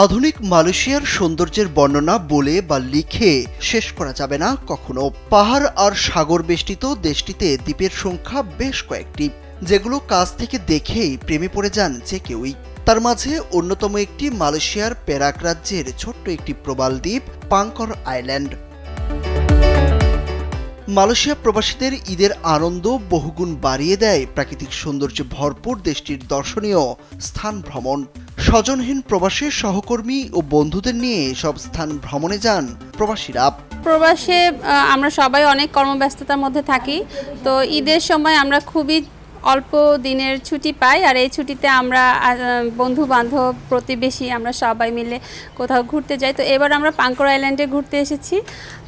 আধুনিক মালয়েশিয়ার সৌন্দর্যের বর্ণনা বলে বা লিখে শেষ করা যাবে না কখনো। পাহাড় আর সাগর বেষ্টিত দেশটিতে দ্বীপের সংখ্যা বেশ কয়েকটি, যেগুলো কাছ থেকে দেখেই প্রেমে পড়ে যান যে কেউই। তার মাঝে অন্যতম একটি মালয়েশিয়ার পেরাক রাজ্যের ছোট্ট একটি প্রবাল দ্বীপ পাংকর আইল্যান্ড। মালয়েশিয়া প্রবাসীদের ঈদের আনন্দ বহুগুণ বাড়িয়ে দেয় প্রাকৃতিক সৌন্দর্যে ভরপুর দেশটির দর্শনীয় স্থান ভ্রমণ। স্বজনহীন প্রবাসী সহকর্মী ও বন্ধুদের নিয়ে সব স্থান ভ্রমণে যান প্রবাসীরা। প্রবাসে আমরা সবাই অনেক কর্মব্যস্ততার মধ্যে থাকি, তো ঈদের সময় আমরা খুবই অল্প দিনের ছুটি পাই, আর এই ছুটিতে আমরা বন্ধু বান্ধব প্রতিবেশী আমরা সবাই মিলে কোথাও ঘুরতে যাই। তো এবার আমরা পাংকর আইল্যান্ডে ঘুরতে এসেছি,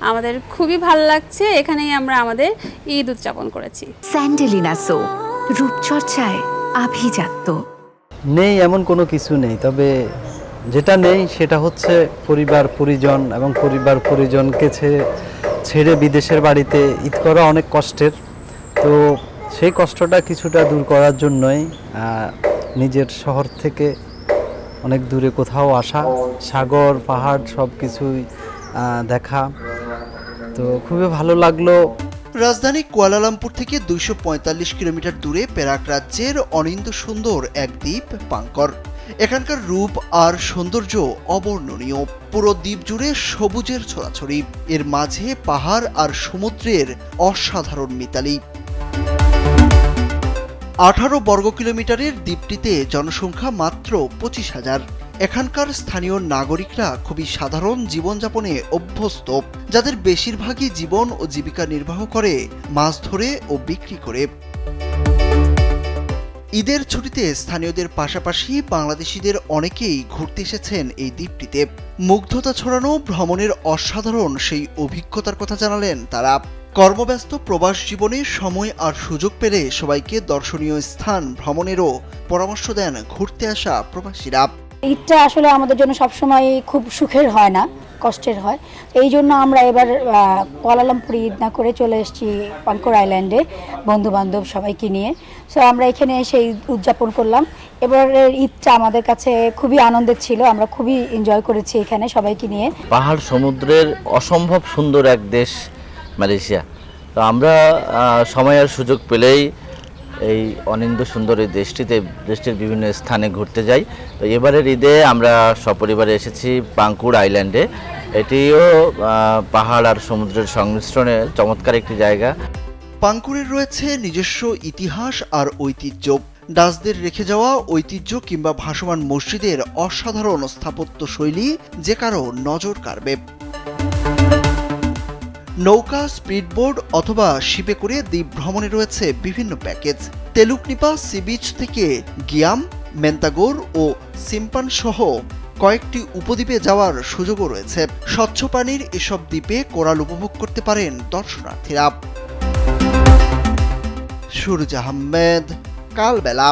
আমাদের খুবই ভালো লাগছে। এখানেই আমরা আমাদের ঈদ উদযাপন করেছি। স্যান্ডেলিনা সো, রূপচর্চায় আভিজাত্য। নেই এমন কোনো কিছু নেই, তবে যেটা নেই সেটা হচ্ছে পরিবার পরিজন, এবং পরিবার পরিজনকে ছেড়ে বিদেশের বাড়িতে ঈদ করা অনেক কষ্টের। তো সেই কষ্টটা কিছুটা দূর করার জন্যই নিজের শহর থেকে অনেক দূরে কোথাও আসা, সাগর পাহাড় সব কিছুই দেখা, তো খুবই ভালো লাগলো। রাজধানী কুয়ালালামপুর থেকে 245 কিলোমিটার দূরে পেরাক রাজ্যের অনিন্দ্য সুন্দর এক দ্বীপ পাংকর। এখানকার রূপ আর সৌন্দর্য অবর্ণনীয়। পুরো দ্বীপ জুড়ে সবুজের ছড়াছড়ি, এর মাঝে পাহাড় আর সমুদ্রের অসাধারণ মিতালি। 18 বর্গ কিলোমিটারের দ্বীপটিতে জনসংখ্যা মাত্র 25,000। এখানকার স্থানীয় নাগরিকরা খুবই সাধারণ জীবনযাপনে অভ্যস্ত, যাদের বেশিরভাগই জীবন ও জীবিকা নির্বাহ করে মাছ ধরে ও বিক্রি করে। ঈদের ছুটিতে স্থানীয়দের পাশাপাশি বাংলাদেশিদের অনেকেই ঘুরতে এসেছেন এই দ্বীপটিতে। মুগ্ধতা ছড়ানো ভ্রমণের অসাধারণ সেই অভিজ্ঞতার কথা জানালেন তারা। কর্মব্যস্ত প্রবাস জীবনে সময় আর সুযোগ পেলে সবাইকে দর্শনীয় স্থান ভ্রমণেরও পরামর্শ দেন ঘুরতে আসা প্রবাসীরা। ঈদটা আসলে আমাদের জন্য সবসময় খুব সুখের হয় না, কষ্টের হয়। এই জন্য আমরা এবার কুয়ালালামপুরে ঈদ না করে চলে এসেছি পাংকর আইল্যান্ডে বন্ধু বান্ধব সবাইকে নিয়ে। সো আমরা এখানে এসে ঈদ উদযাপন করলাম। এবারের ঈদটা আমাদের কাছে খুবই আনন্দের ছিল, আমরা খুবই এনজয় করেছি এখানে সবাইকে নিয়ে। পাহাড় সমুদ্রের অসম্ভব সুন্দর এক দেশ মালয়েশিয়া। তো আমরা সময় আর সুযোগ পেলেই এই অনিন্দ্য সুন্দর এই দেশটির বিভিন্ন স্থানে ঘুরতে যাই। তো এবারের ঈদে আমরা সপরিবারে এসেছি পাংকুর আইল্যান্ডে। এটিও পাহাড় আর সমুদ্রের সংমিশ্রণে চমৎকার একটি জায়গা। পাংকুরের রয়েছে নিজস্ব ইতিহাস আর ঐতিহ্য। ডাচদের রেখে যাওয়া ঐতিহ্য কিংবা ভাসমান মসজিদের অসাধারণ স্থাপত্য শৈলী যে কারো নজর কাড়বে। নৌকা, স্পিডবোট অথবা শিপে করে দ্বীপ ভ্রমণে রয়েছে বিভিন্ন প্যাকেজ। তেলুকনিপা সি বিচ থেকে গিয়াম, মেন্তাগোর ও সিম্পান সহ কয়েকটি উপদ্বীপে যাওয়ার সুযোগও রয়েছে। স্বচ্ছ পানির এসব দ্বীপে কোরাল উপভোগ করতে পারেন দর্শনার্থীরা। সুরজ আহমেদ, কালবেলা।